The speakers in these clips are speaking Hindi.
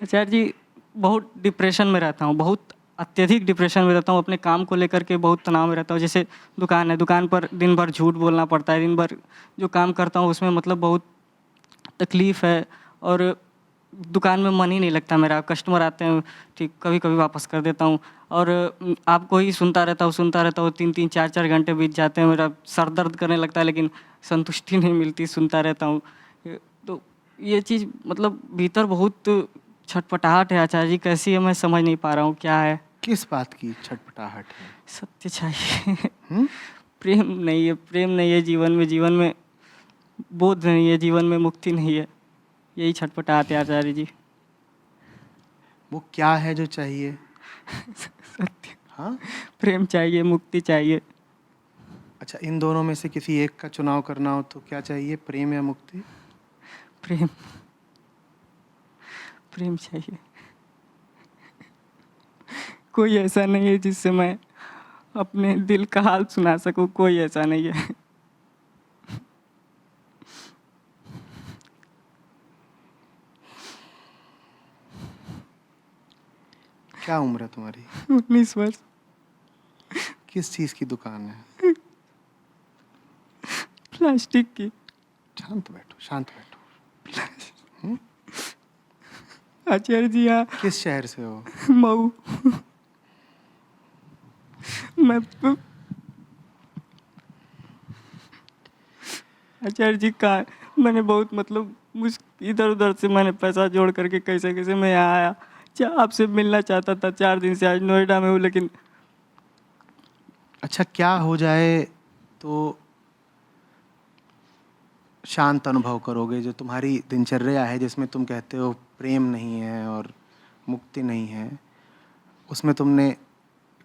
आचार्य जी, बहुत डिप्रेशन में रहता हूँ, बहुत अत्यधिक डिप्रेशन में रहता हूँ। अपने काम को लेकर के बहुत तनाव में रहता हूँ। जैसे दुकान है, दुकान पर दिन भर झूठ बोलना पड़ता है। दिन भर जो काम करता हूँ उसमें मतलब बहुत तकलीफ़ है और दुकान में मन ही नहीं लगता मेरा। कस्टमर आते हैं, ठीक, कभी कभी वापस कर देता हूँ और आपको ही सुनता रहता हूँ। 3-3 4-4 घंटे बीत जाते हैं, मेरा सर दर्द करने लगता है, लेकिन संतुष्टि नहीं मिलती, सुनता रहता हूँ। तो ये चीज़ मतलब भीतर बहुत छटपटाहट है आचार्य जी, कैसी है मैं समझ नहीं पा रहा हूँ, क्या है? किस बात की छटपटाहट है? सत्य चाहिए। प्रेम नहीं है, प्रेम नहीं है जीवन में बोध नहीं है, जीवन में मुक्ति नहीं है, यही छटपटाहट है आचार्य जी। वो क्या है जो चाहिए? सत्य, हाँ, प्रेम चाहिए, मुक्ति चाहिए। अच्छा, इन दोनों में से किसी एक का चुनाव करना हो तो क्या चाहिए, प्रेम या मुक्ति? प्रेम, प्रेम चाहिए। कोई ऐसा नहीं है जिससे मैं अपने दिल का हाल सुना सकूं, कोई ऐसा नहीं है। क्या उम्र है तुम्हारी? 19 वर्ष। किस चीज़ की दुकान है? प्लास्टिक की। शांत बैठो, शांत बैठो। आचार्य जी, यहाँ किस शहर से हो? मऊ। मैं आचार्य जी का मैंने बहुत मतलब इधर उधर से मैंने पैसा जोड़ करके कैसे कैसे मैं यहाँ आया। आपसे मिलना चाहता था, 4 दिन से आज नोएडा में हूँ, लेकिन अच्छा, क्या हो जाए तो शांत अनुभव करोगे? जो तुम्हारी दिनचर्या है जिसमें तुम कहते हो प्रेम नहीं है और मुक्ति नहीं है, उसमें तुमने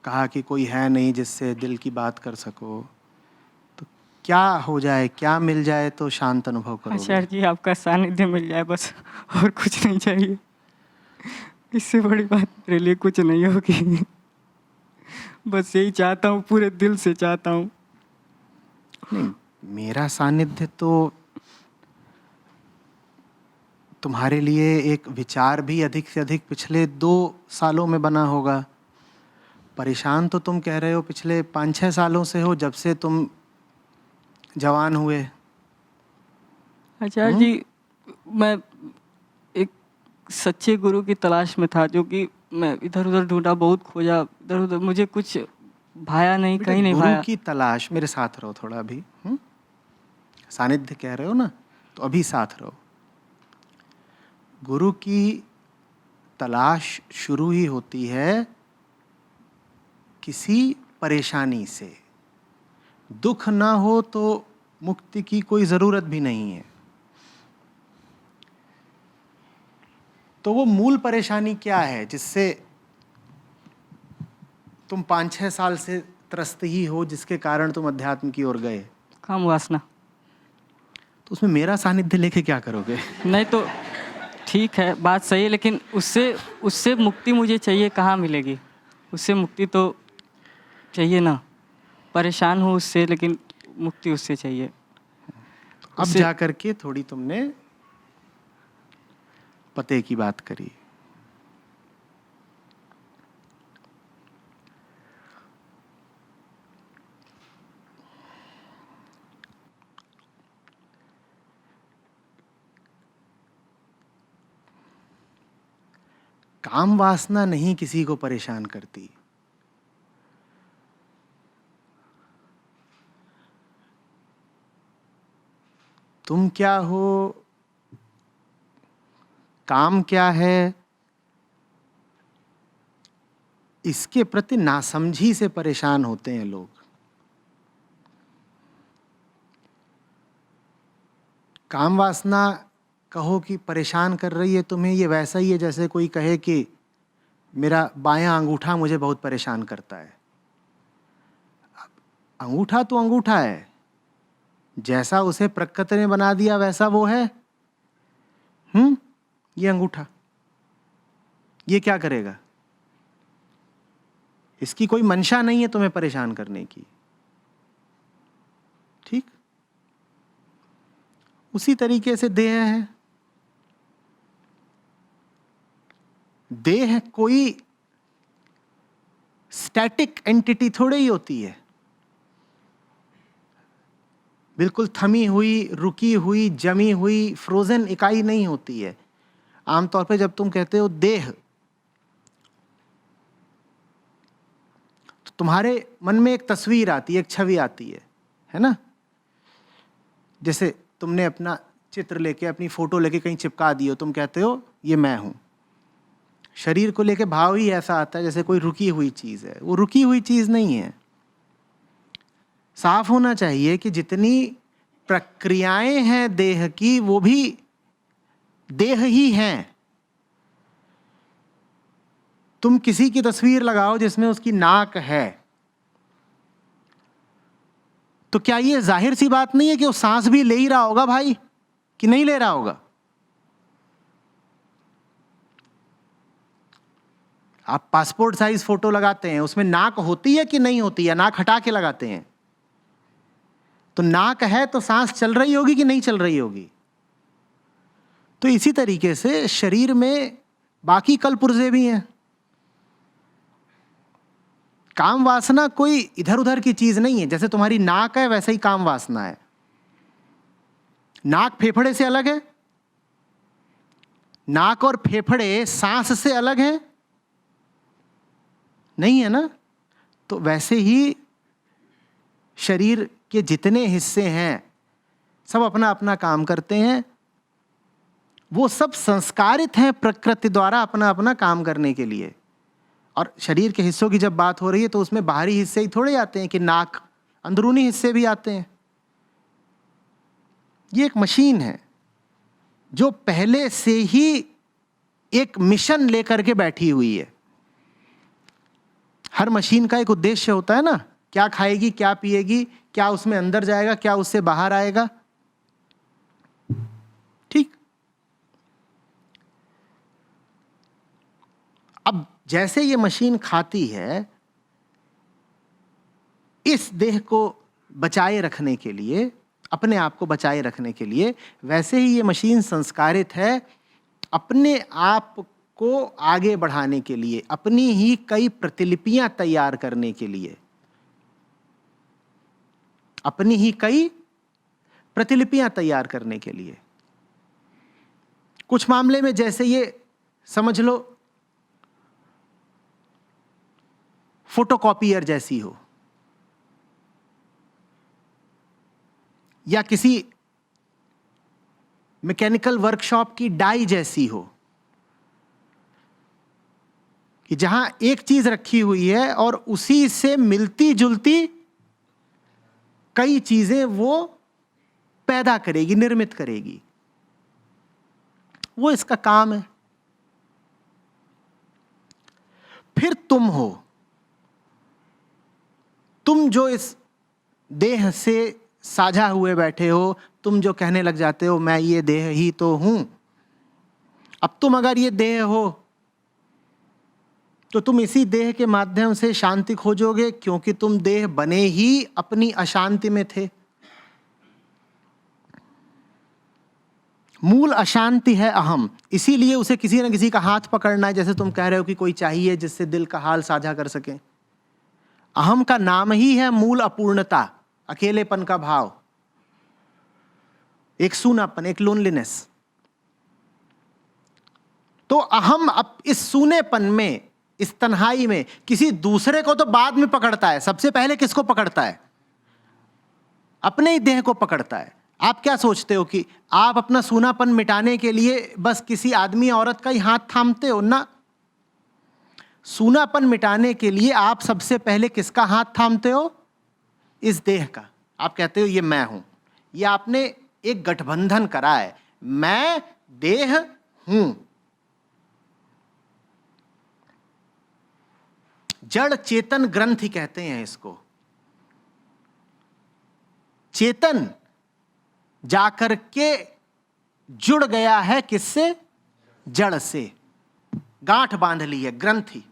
कहा कि कोई है नहीं जिससे दिल की बात कर सको, तो क्या हो जाए, क्या मिल जाए तो शांत अनुभव करोगे? आचार्य जी आपका सानिध्य मिल जाए बस, और कुछ नहीं चाहिए। इससे बड़ी बात मेरे लिए कुछ नहीं होगी। बस यही चाहता हूँ, पूरे दिल से चाहता हूँ। नहीं, मेरा सानिध्य तो तुम्हारे लिए एक विचार भी अधिक से अधिक पिछले 2 सालों में बना होगा। परेशान तो तुम कह रहे हो पिछले 5-6 सालों से हो, जब से तुम जवान हुए। आचार्य जी, मैं एक सच्चे गुरु की तलाश में था, जो कि मैं इधर उधर ढूंढा, बहुत खोजा, इधर उधर, मुझे कुछ भाया नहीं, बेटा, कहीं नहीं गुरु भाया। की तलाश, मेरे साथ रहो थोड़ा अभी। सानिध्य कह रहे हो ना, तो अभी साथ रहो। गुरु की तलाश शुरू ही होती है किसी परेशानी से। दुख ना हो तो मुक्ति की कोई ज़रूरत भी नहीं है। तो वो मूल परेशानी क्या है जिससे तुम 5-6 साल से त्रस्त ही हो, जिसके कारण तुम अध्यात्म की ओर गए? काम वासना। तो उसमें मेरा सानिध्य लेके क्या करोगे? नहीं तो ठीक है, बात सही है, लेकिन उससे उससे मुक्ति मुझे चाहिए, कहाँ मिलेगी? उससे मुक्ति तो चाहिए ना। परेशान हूँ उससे, लेकिन मुक्ति उससे चाहिए। अब उससे जा कर के थोड़ी तुमने पते की बात करी। काम वासना नहीं किसी को परेशान करती। तुम क्या हो, काम क्या है, इसके प्रति नासमझी से परेशान होते हैं लोग। काम वासना कहो कि परेशान कर रही है तुम्हें, ये वैसा ही है जैसे कोई कहे कि मेरा बायां अंगूठा मुझे बहुत परेशान करता है। अंगूठा तो अंगूठा है, जैसा उसे प्रकृति ने बना दिया वैसा वो है। ये अंगूठा, ये क्या करेगा? इसकी कोई मंशा नहीं है तुम्हें परेशान करने की। ठीक उसी तरीके से देह है। देह कोई स्टैटिक एंटिटी थोड़ी ही होती है, बिल्कुल थमी हुई, रुकी हुई, जमी हुई, फ्रोजन इकाई नहीं होती है। आमतौर पे जब तुम कहते हो देह, तो तुम्हारे मन में एक तस्वीर आती है, एक छवि आती है ना? जैसे तुमने अपना चित्र लेके, अपनी फोटो लेके कहीं चिपका दी हो, तुम कहते हो ये मैं हूं। शरीर को लेके भाव ही ऐसा आता है जैसे कोई रुकी हुई चीज है। वो रुकी हुई चीज नहीं है। साफ होना चाहिए कि जितनी प्रक्रियाएं हैं देह की, वो भी देह ही हैं। तुम किसी की तस्वीर लगाओ जिसमें उसकी नाक है, तो क्या ये जाहिर सी बात नहीं है कि वो सांस भी ले ही रहा होगा भाई, कि नहीं ले रहा होगा? आप पासपोर्ट साइज फोटो लगाते हैं, उसमें नाक होती है कि नहीं होती है? नाक हटा के लगाते हैं, तो नाक है तो सांस चल रही होगी कि नहीं चल रही होगी? तो इसी तरीके से शरीर में बाकी कल पुर्जे भी हैं। काम वासना कोई इधर उधर की चीज नहीं है। जैसे तुम्हारी नाक है वैसे ही काम वासना है। नाक फेफड़े से अलग है? नाक और फेफड़े सांस से अलग है? नहीं है ना? तो वैसे ही शरीर के जितने हिस्से हैं सब अपना अपना काम करते हैं। वो सब संस्कारित हैं प्रकृति द्वारा अपना अपना काम करने के लिए। और शरीर के हिस्सों की जब बात हो रही है तो उसमें बाहरी हिस्से ही थोड़े आते हैं कि नाक, अंदरूनी हिस्से भी आते हैं। ये एक मशीन है जो पहले से ही एक मिशन लेकर के बैठी हुई है। हर मशीन का एक उद्देश्य होता है ना, क्या खाएगी, क्या पिएगी, क्या उसमें अंदर जाएगा, क्या उससे बाहर आएगा। ठीक। अब जैसे ये मशीन खाती है, इस देह को बचाए रखने के लिए, अपने आप को बचाए रखने के लिए, वैसे ही ये मशीन संस्कारित है अपने आप को आगे बढ़ाने के लिए, अपनी ही कई प्रतिलिपियां तैयार करने के लिए। अपनी ही कई प्रतिलिपियां तैयार करने के लिए। कुछ मामले में जैसे ये समझ लो फोटोकॉपियर जैसी हो, या किसी मैकेनिकल वर्कशॉप की डाई जैसी हो, कि जहां एक चीज रखी हुई है और उसी से मिलती जुलती कई चीजें वो पैदा करेगी, निर्मित करेगी। वो इसका काम है। फिर तुम हो, तुम जो इस देह से साझा हुए बैठे हो, तुम जो कहने लग जाते हो मैं ये देह ही तो हूं। अब तुम अगर ये देह हो तो तुम इसी देह के माध्यम से शांति खोजोगे, क्योंकि तुम देह बने ही अपनी अशांति में थे। मूल अशांति है अहम, इसीलिए उसे किसी न किसी का हाथ पकड़ना है। जैसे तुम कह रहे हो कि कोई चाहिए जिससे दिल का हाल साझा कर सके। अहम का नाम ही है मूल अपूर्णता, अकेलेपन का भाव, एक सूनापन, एक लोनलीनेस। तो अहम अब इस सूनेपन में, इस तन्हाई में किसी दूसरे को तो बाद में पकड़ता है। सबसे पहले किसको पकड़ता है? अपने ही देह को पकड़ता है। आप क्या सोचते हो कि आप अपना सूनापन मिटाने के लिए बस किसी आदमी औरत का ही हाथ थामते हो? ना, सूनापन मिटाने के लिए आप सबसे पहले किसका हाथ थामते हो? इस देह का। आप कहते हो ये मैं हूं। ये आपने एक गठबंधन करा है, मैं देह हूं। जड़ चेतन ग्रंथि कहते हैं इसको। चेतन जाकर के जुड़ गया है किससे? जड़ से। गांठ बांध ली है, ग्रंथि,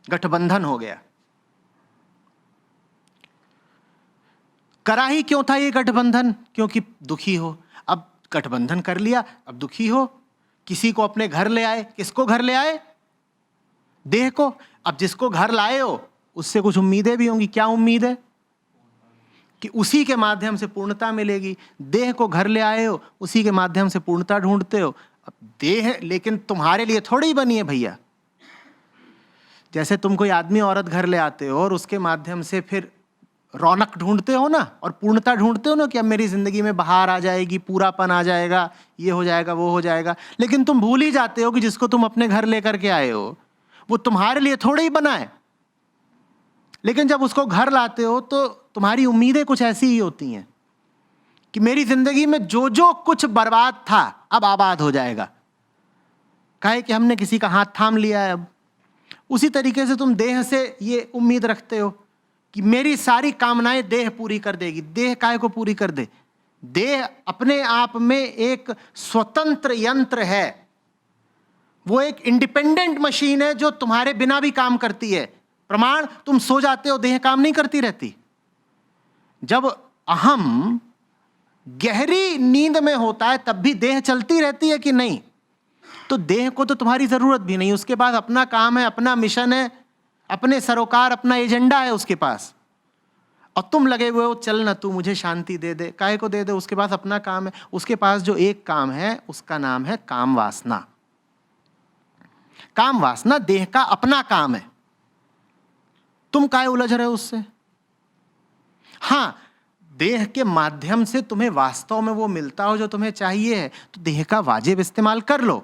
गठबंधन हो गया। करा ही क्यों था ये गठबंधन? क्योंकि दुखी हो। अब गठबंधन कर लिया, अब दुखी हो, किसी को अपने घर ले आए। किसको घर ले आए? देह को। अब जिसको घर लाए हो उससे कुछ उम्मीदें भी होंगी। क्या उम्मीद है? कि उसी के माध्यम से पूर्णता मिलेगी। देह को घर ले आए हो, उसी के माध्यम से पूर्णता ढूंढते हो। अब देह लेकिन तुम्हारे लिए थोड़ी ही बनी है भैया। जैसे तुम कोई आदमी औरत घर ले आते हो और उसके माध्यम से फिर रौनक ढूंढते हो ना, और पूर्णता ढूंढते हो ना कि अब मेरी जिंदगी में बहार आ जाएगी, पूरापन आ जाएगा, ये हो जाएगा, वो हो जाएगा। लेकिन तुम भूल ही जाते हो कि जिसको तुम अपने घर लेकर के आए हो वो तुम्हारे लिए थोड़े ही बना है। लेकिन जब उसको घर लाते हो तो तुम्हारी उम्मीदें कुछ ऐसी ही होती हैं कि मेरी जिंदगी में जो जो कुछ बर्बाद था अब आबाद हो जाएगा। काहे कि हमने किसी का हाथ थाम लिया है। अब उसी तरीके से तुम देह से ये उम्मीद रखते हो कि मेरी सारी कामनाएं देह पूरी कर देगी। देह काहे को पूरी कर दे? देह अपने आप में एक स्वतंत्र यंत्र है। वो एक इंडिपेंडेंट मशीन है जो तुम्हारे बिना भी काम करती है। प्रमाण, तुम सो जाते हो, देह काम नहीं करती रहती। जब अहम गहरी नींद में होता है तब भी देह चलती रहती है कि नहीं? तो देह को तो तुम्हारी जरूरत भी नहीं। उसके पास अपना काम है, अपना मिशन है, अपने सरोकार, अपना एजेंडा है उसके पास। और तुम लगे हुए हो, चल ना तू मुझे शांति दे दे। काहे को दे दे? उसके पास अपना काम है। उसके पास जो एक काम है उसका नाम है काम वासना। काम वासना देह का अपना काम है। तुम काहे उलझ रहे हो उससे? हां, देह के माध्यम से तुम्हें वास्तव में वो मिलता हो जो तुम्हें चाहिए है तो देह का वाजिब इस्तेमाल कर लो।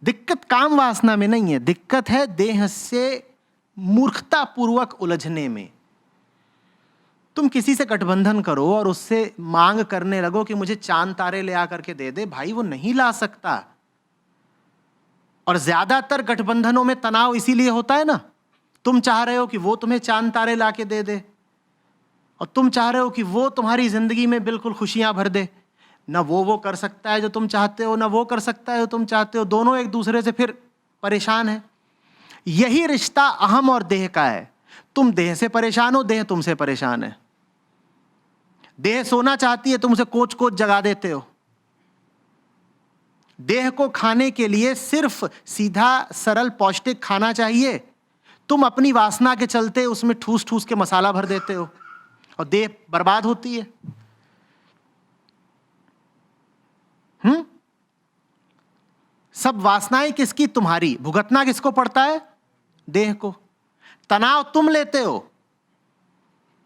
दिक्कत काम वासना में नहीं है, दिक्कत है देह से मूर्खतापूर्वक उलझने में। तुम किसी से गठबंधन करो और उससे मांग करने लगो कि मुझे चांद तारे ले आकर के दे दे, भाई वो नहीं ला सकता। और ज्यादातर गठबंधनों में तनाव इसीलिए होता है ना, तुम चाह रहे हो कि वो तुम्हें चांद तारे ला के दे दे और तुम चाह रहे हो कि वो तुम्हारी जिंदगी में बिल्कुल खुशियां भर दे। ना वो कर सकता है जो तुम चाहते हो, ना वो कर सकता है जो तुम चाहते हो। दोनों एक दूसरे से फिर परेशान है। यही रिश्ता अहम और देह का है। तुम देह से परेशान हो, देह तुमसे परेशान है। देह सोना चाहती है, तुम उसे कोच कोच जगा देते हो। देह को खाने के लिए सिर्फ सीधा सरल पौष्टिक खाना चाहिए, तुम अपनी वासना के चलते उसमें ठूस ठूस के मसाला भर देते हो और देह बर्बाद होती है। सब वासनाएं किसकी? तुम्हारी। भुगतना किसको पड़ता है? देह को। तनाव तुम लेते हो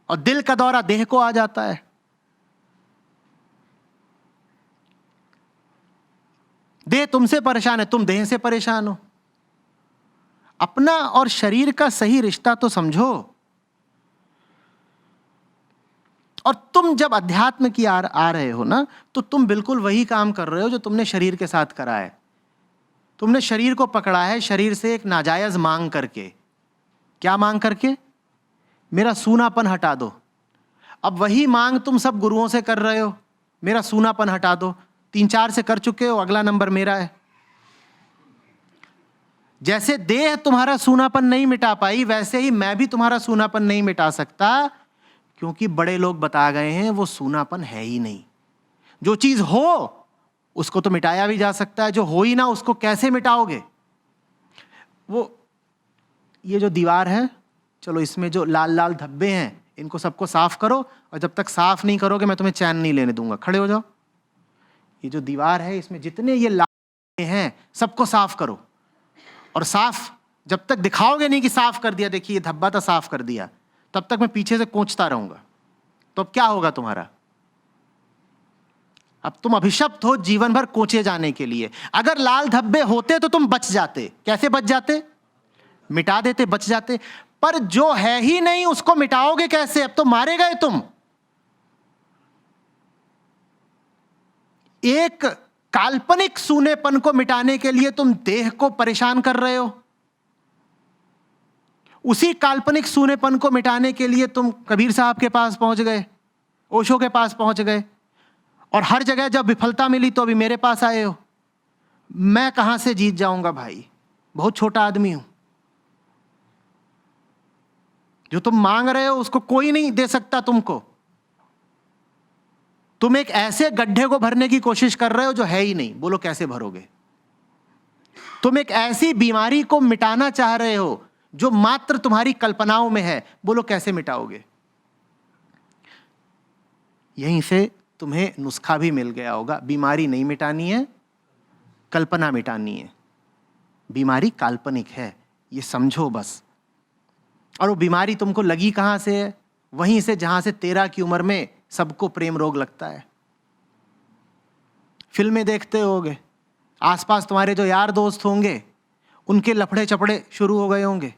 और दिल का दौरा देह को आ जाता है। देह तुमसे परेशान है, तुम देह से परेशान हो। अपना और शरीर का सही रिश्ता तो समझो। और तुम जब अध्यात्म की आ रहे हो ना, तो तुम बिल्कुल वही काम कर रहे हो जो तुमने शरीर के साथ करा है। तुमने शरीर को पकड़ा है शरीर से एक नाजायज मांग करके। क्या मांग करके? मेरा सूनापन हटा दो। अब वही मांग तुम सब गुरुओं से कर रहे हो, मेरा सूनापन हटा दो। 3-4 से कर चुके हो, अगला नंबर मेरा है। जैसे देह तुम्हारा सूनापन नहीं मिटा पाई, वैसे ही मैं भी तुम्हारा सूनापन नहीं मिटा सकता, क्योंकि बड़े लोग बता गए हैं वो सूनापन है ही नहीं। जो चीज हो उसको तो मिटाया भी जा सकता है, जो हो ही ना उसको कैसे मिटाओगे? वो ये जो दीवार है, चलो इसमें जो लाल लाल धब्बे हैं इनको सबको साफ करो, और जब तक साफ नहीं करोगे मैं तुम्हें चैन नहीं लेने दूंगा। खड़े हो जाओ। ये जो दीवार है इसमें जितने ये लाल हैं सबको साफ करो, और साफ जब तक दिखाओगे नहीं कि साफ कर दिया, देखिए ये धब्बा था साफ कर दिया, तब तक मैं पीछे से कोंचता रहूंगा। तो अब क्या होगा तुम्हारा? अब तुम अभिशप्त हो जीवन भर कोचे जाने के लिए। अगर लाल धब्बे होते तो तुम बच जाते। कैसे बच जाते? मिटा देते, बच जाते। पर जो है ही नहीं उसको मिटाओगे कैसे? अब तो मारे गए तुम। एक काल्पनिक सूनेपन को मिटाने के लिए तुम देह को परेशान कर रहे हो। उसी काल्पनिक सूनेपन को मिटाने के लिए तुम कबीर साहब के पास पहुंच गए, ओशो के पास पहुंच गए, और हर जगह जब विफलता मिली तो अभी मेरे पास आए हो। मैं कहां से जीत जाऊंगा भाई, बहुत छोटा आदमी हूं। जो तुम मांग रहे हो उसको कोई नहीं दे सकता तुमको। तुम एक ऐसे गड्ढे को भरने की कोशिश कर रहे हो जो है ही नहीं। बोलो कैसे भरोगे? तुम एक ऐसी बीमारी को मिटाना चाह रहे हो जो मात्र तुम्हारी कल्पनाओं में है। बोलो कैसे मिटाओगे? यहीं से तुम्हें नुस्खा भी मिल गया होगा। बीमारी नहीं मिटानी है, कल्पना मिटानी है। बीमारी काल्पनिक है, ये समझो बस। और वो बीमारी तुमको लगी कहां से है? वहीं से जहां से 13 की उम्र में सबको प्रेम रोग लगता है। फिल्में देखते होगे, आसपास तुम्हारे जो यार दोस्त होंगे उनके लफड़े चपड़े शुरू हो गए होंगे।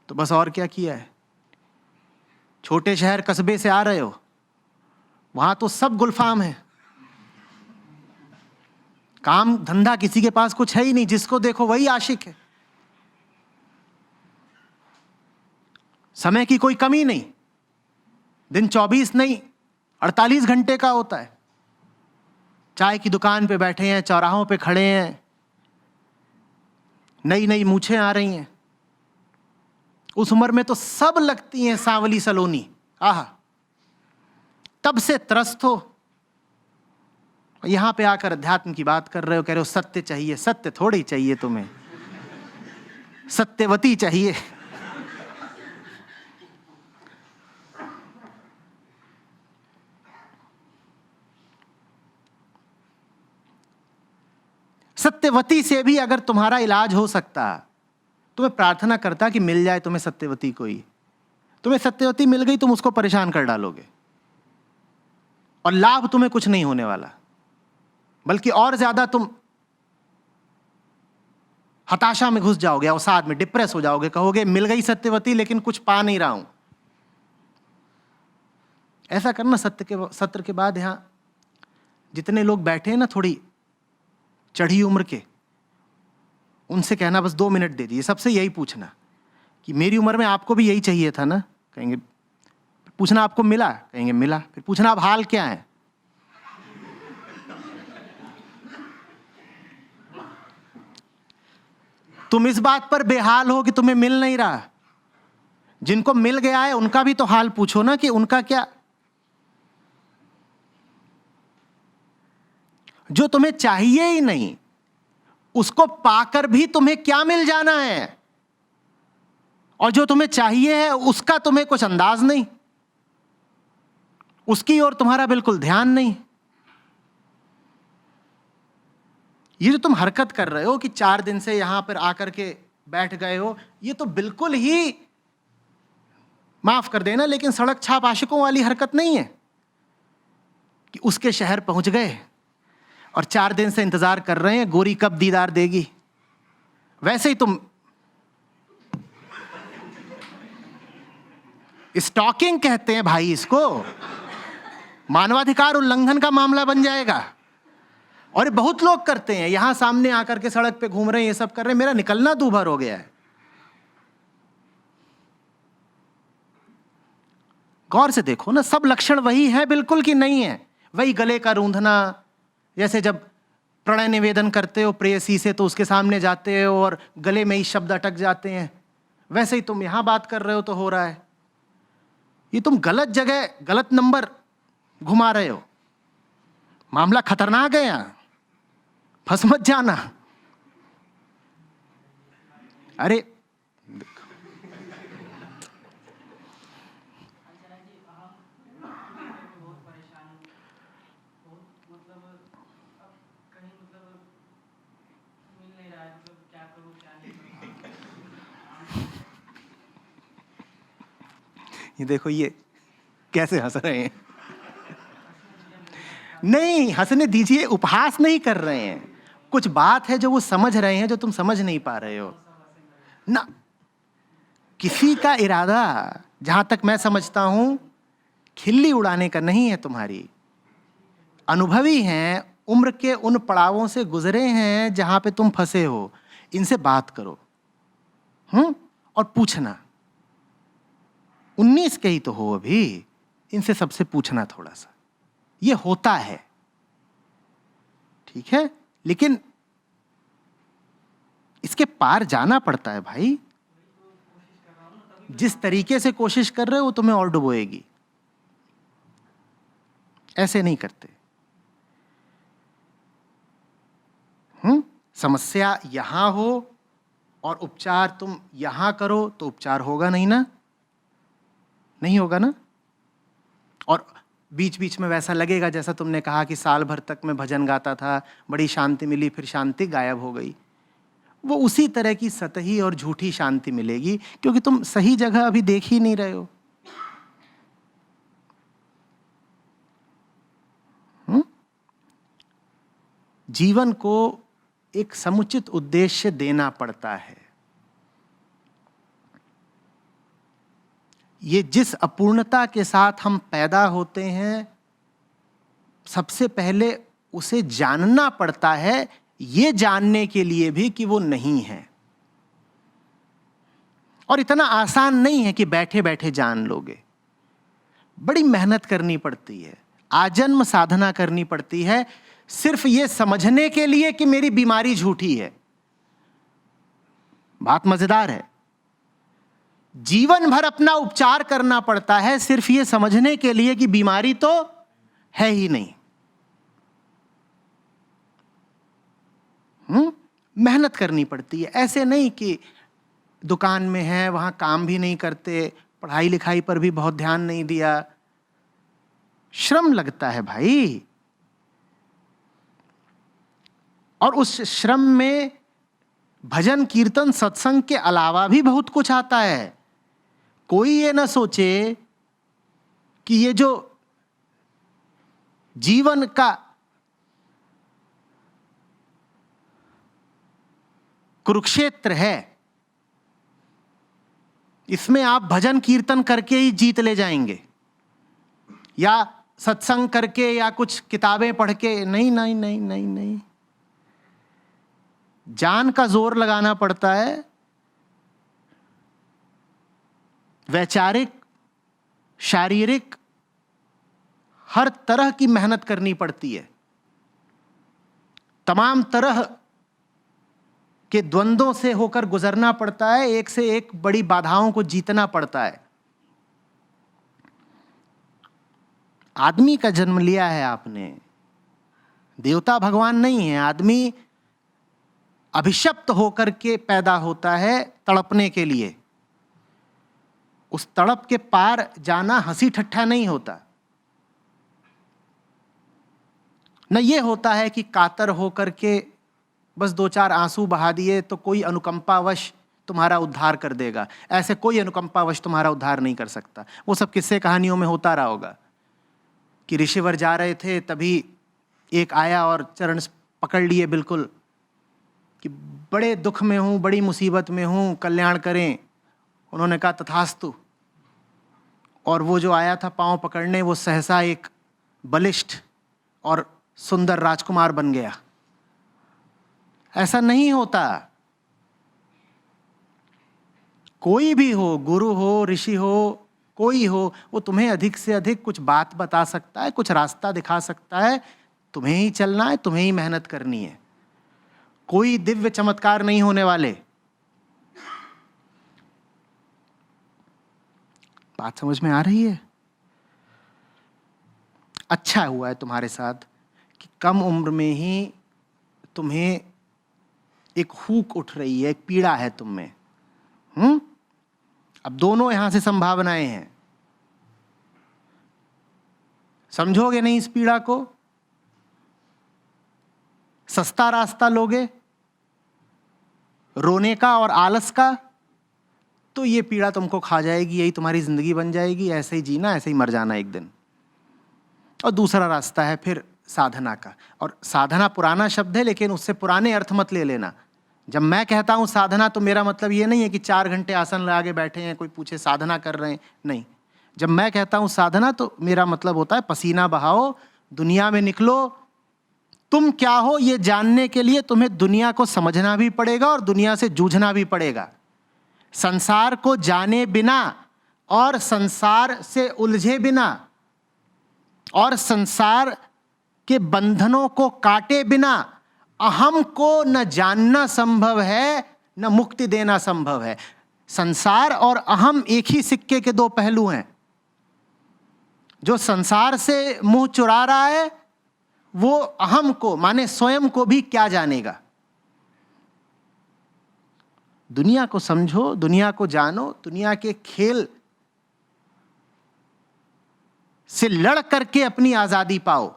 तो बस और क्या किया है? छोटे शहर कस्बे से आ रहे हो, वहां तो सब गुलफाम है, काम धंधा किसी के पास कुछ है ही नहीं, जिसको देखो वही आशिक है, समय की कोई कमी नहीं, दिन 24 नहीं 48 घंटे का होता है। चाय की दुकान पे बैठे हैं, चौराहों पे खड़े हैं, नई नई मूछें आ रही हैं। उस उम्र में तो सब लगती हैं सांवली सलोनी, आहा, तब से त्रस्त हो। यहां पे आकर अध्यात्म की बात कर रहे हो, कह रहे हो सत्य चाहिए। सत्य थोड़ी चाहिए तुम्हें, सत्यवती चाहिए। सत्यवती से भी अगर तुम्हारा इलाज हो सकता, तो मैं प्रार्थना करता कि मिल जाए तुम्हें सत्यवती कोई। तुम्हें सत्यवती मिल गई, तुम उसको परेशान कर डालोगे और लाभ तुम्हें कुछ नहीं होने वाला, बल्कि और ज्यादा तुम हताशा में घुस जाओगे, अवसाद में, डिप्रेस हो जाओगे। कहोगे मिल गई सत्यवती लेकिन कुछ पा नहीं रहा हूं। ऐसा करना, सत्र के बाद यहां जितने लोग बैठे हैं ना, थोड़ी चढ़ी उम्र के, उनसे कहना बस 2 मिनट दे दीजिए, सबसे यही पूछना कि मेरी उम्र में आपको भी यही चाहिए था ना? कहेंगे। पूछना आपको मिला? कहेंगे मिला। फिर पूछना आप हाल क्या है? तुम इस बात पर बेहाल हो कि तुम्हें मिल नहीं रहा, जिनको मिल गया है उनका भी तो हाल पूछो ना कि उनका क्या। जो तुम्हें चाहिए ही नहीं, उसको पाकर भी तुम्हें क्या मिल जाना है? और जो तुम्हें चाहिए है उसका तुम्हें कुछ अंदाज नहीं, उसकी ओर तुम्हारा बिल्कुल ध्यान नहीं। ये जो तुम हरकत कर रहे हो कि 4 दिन से यहां पर आकर के बैठ गए हो, ये तो बिल्कुल ही, माफ कर देना लेकिन सड़क छाप आशिकों वाली हरकत नहीं है कि उसके शहर पहुंच गए और 4 दिन से इंतजार कर रहे हैं गोरी कब दीदार देगी। वैसे ही तुम स्टॉकिंग कहते हैं भाई इसको, मानवाधिकार उल्लंघन का मामला बन जाएगा। और ये बहुत लोग करते हैं, यहां सामने आकर के सड़क पे घूम रहे हैं, ये सब कर रहे हैं। मेरा निकलना दूभर हो गया है। गौर से देखो ना, सब लक्षण वही है बिल्कुल कि नहीं है? वही गले का रूंधना, जैसे जब प्रणय निवेदन करते हो प्रेयसी से तो उसके सामने जाते हो और गले में ही शब्द अटक जाते हैं, वैसे ही तुम यहां बात कर रहे हो तो हो रहा है। ये तुम गलत जगह गलत नंबर घुमा रहे हो। मामला खतरनाक है, यहां फंस मत जाना। अरे ये देखो ये कैसे हंस रहे हैं। नहीं, हंसने दीजिए, उपहास नहीं कर रहे हैं। कुछ बात है जो वो समझ रहे हैं, जो तुम समझ नहीं पा रहे हो ना। किसी का इरादा, जहां तक मैं समझता हूं, खिल्ली उड़ाने का नहीं है। तुम्हारी अनुभवी हैं, उम्र के उन पड़ावों से गुजरे हैं जहां पे तुम फंसे हो। इनसे बात करो और पूछना। 19 के ही तो हो अभी, इनसे सबसे पूछना थोड़ा सा। ये होता है, ठीक है, लेकिन इसके पार जाना पड़ता है भाई। जिस तरीके से कोशिश कर रहे हो वो तुम्हें और डुबोएगी। ऐसे नहीं करते। समस्या यहाँ हो और उपचार तुम यहाँ करो तो उपचार होगा नहीं ना, नहीं होगा ना। और बीच बीच में वैसा लगेगा जैसा तुमने कहा कि साल भर तक मैं भजन गाता था, बड़ी शांति मिली, फिर शांति गायब हो गई। वो उसी तरह की सतही और झूठी शांति मिलेगी, क्योंकि तुम सही जगह अभी देख ही नहीं रहे हो। जीवन को एक समुचित उद्देश्य देना पड़ता है। ये जिस अपूर्णता के साथ हम पैदा होते हैं, सबसे पहले उसे जानना पड़ता है, ये जानने के लिए भी कि वो नहीं है। और इतना आसान नहीं है कि बैठे बैठे जान लोगे, बड़ी मेहनत करनी पड़ती है, आजन्म साधना करनी पड़ती है, सिर्फ ये समझने के लिए कि मेरी बीमारी झूठी है। बात मजेदार है। जीवन भर अपना उपचार करना पड़ता है सिर्फ ये समझने के लिए कि बीमारी तो है ही नहीं। मेहनत करनी पड़ती है। ऐसे नहीं कि दुकान में है, वहां काम भी नहीं करते, पढ़ाई लिखाई पर भी बहुत ध्यान नहीं दिया। श्रम लगता है भाई, और उस श्रम में भजन कीर्तन सत्संग के अलावा भी बहुत कुछ आता है। कोई ये ना सोचे कि ये जो जीवन का कुरुक्षेत्र है, इसमें आप भजन कीर्तन करके ही जीत ले जाएंगे, या सत्संग करके, या कुछ किताबें पढ़ के। नहीं नहीं नहीं नहीं नहीं, जान का जोर लगाना पड़ता है, वैचारिक शारीरिक हर तरह की मेहनत करनी पड़ती है। तमाम तरह के द्वंद्वों से होकर गुजरना पड़ता है, एक से एक बड़ी बाधाओं को जीतना पड़ता है। आदमी का जन्म लिया है आपने, देवता भगवान नहीं है। आदमी अभिशप्त होकर के पैदा होता है तड़पने के लिए। उस तड़प के पार जाना हंसी ठट्ठा नहीं होता। न ये होता है कि कातर होकर के बस दो चार आंसू बहा दिए तो कोई अनुकंपावश तुम्हारा उद्धार कर देगा। ऐसे कोई अनुकंपावश तुम्हारा उद्धार नहीं कर सकता। वो सब किस्से कहानियों में होता रहा होगा कि ऋषिवर जा रहे थे, तभी एक आया और चरण पकड़ लिए बिल्कुल कि बड़े दुख में हूँ, बड़ी मुसीबत में हूँ, कल्याण करें। उन्होंने कहा तथास्तु। और वो जो आया था पांव पकड़ने, वो सहसा एक बलिष्ठ और सुंदर राजकुमार बन गया। ऐसा नहीं होता। कोई भी हो, गुरु हो, ऋषि हो, कोई हो, वो तुम्हें अधिक से अधिक कुछ बात बता सकता है, कुछ रास्ता दिखा सकता है। तुम्हें ही चलना है, तुम्हें ही मेहनत करनी है। कोई दिव्य चमत्कार नहीं होने वाले। बात समझ में आ रही है? अच्छा हुआ है तुम्हारे साथ कि कम उम्र में ही तुम्हें एक हुक उठ रही है, एक पीड़ा है तुम में। अब दोनों यहां से संभावनाएं हैं। समझोगे नहीं इस पीड़ा को, सस्ता रास्ता लोगे रोने का और आलस का, तो ये पीड़ा तुमको खा जाएगी, यही तुम्हारी जिंदगी बन जाएगी। ऐसे ही जीना, ऐसे ही मर जाना एक दिन। और दूसरा रास्ता है फिर साधना का। और साधना पुराना शब्द है, लेकिन उससे पुराने अर्थ मत ले लेना। जब मैं कहता हूं साधना, तो मेरा मतलब ये नहीं है कि 4 घंटे आसन लगा के बैठे हैं, कोई पूछे साधना कर रहे हैं, नहीं। जब मैं कहता हूं साधना, तो मेरा मतलब होता है पसीना बहाओ, दुनिया में निकलो। तुम क्या हो ये जानने के लिए तुम्हें दुनिया को समझना भी पड़ेगा और दुनिया से जूझना भी पड़ेगा। संसार को जाने बिना और संसार से उलझे बिना और संसार के बंधनों को काटे बिना अहम को न जानना संभव है, न मुक्ति देना संभव है। संसार और अहम एक ही सिक्के के दो पहलू हैं। जो संसार से मुंह चुरा रहा है, वो अहम को माने स्वयं को भी क्या जानेगा। दुनिया को समझो, दुनिया को जानो, दुनिया के खेल से लड़ करके अपनी आजादी पाओ।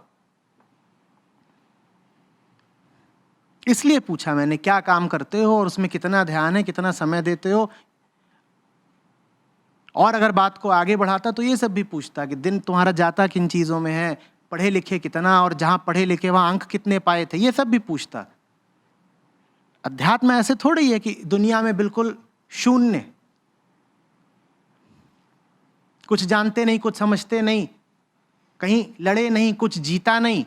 इसलिए पूछा मैंने क्या काम करते हो और उसमें कितना ध्यान है, कितना समय देते हो। और अगर बात को आगे बढ़ाता तो ये सब भी पूछता कि दिन तुम्हारा जाता किन चीजों में है, पढ़े लिखे कितना, और जहां पढ़े लिखे वहां अंक कितने पाए थे, ये सब भी पूछता। अध्यात्म ऐसे थोड़ी है कि दुनिया में बिल्कुल शून्य, कुछ जानते नहीं, कुछ समझते नहीं, कहीं लड़े नहीं, कुछ जीता नहीं,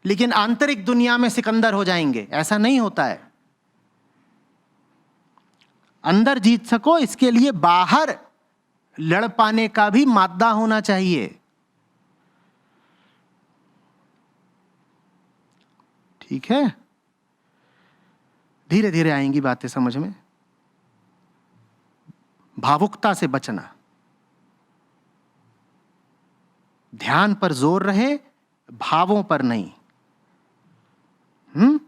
लेकिन आंतरिक दुनिया में सिकंदर हो जाएंगे, ऐसा नहीं होता है। अंदर जीत सको इसके लिए बाहर लड़ पाने का भी मादा होना चाहिए। ठीक है, धीरे धीरे आएंगी बातें समझ में। भावुकता से बचना, ध्यान पर जोर रहे, भावों पर नहीं। हम्म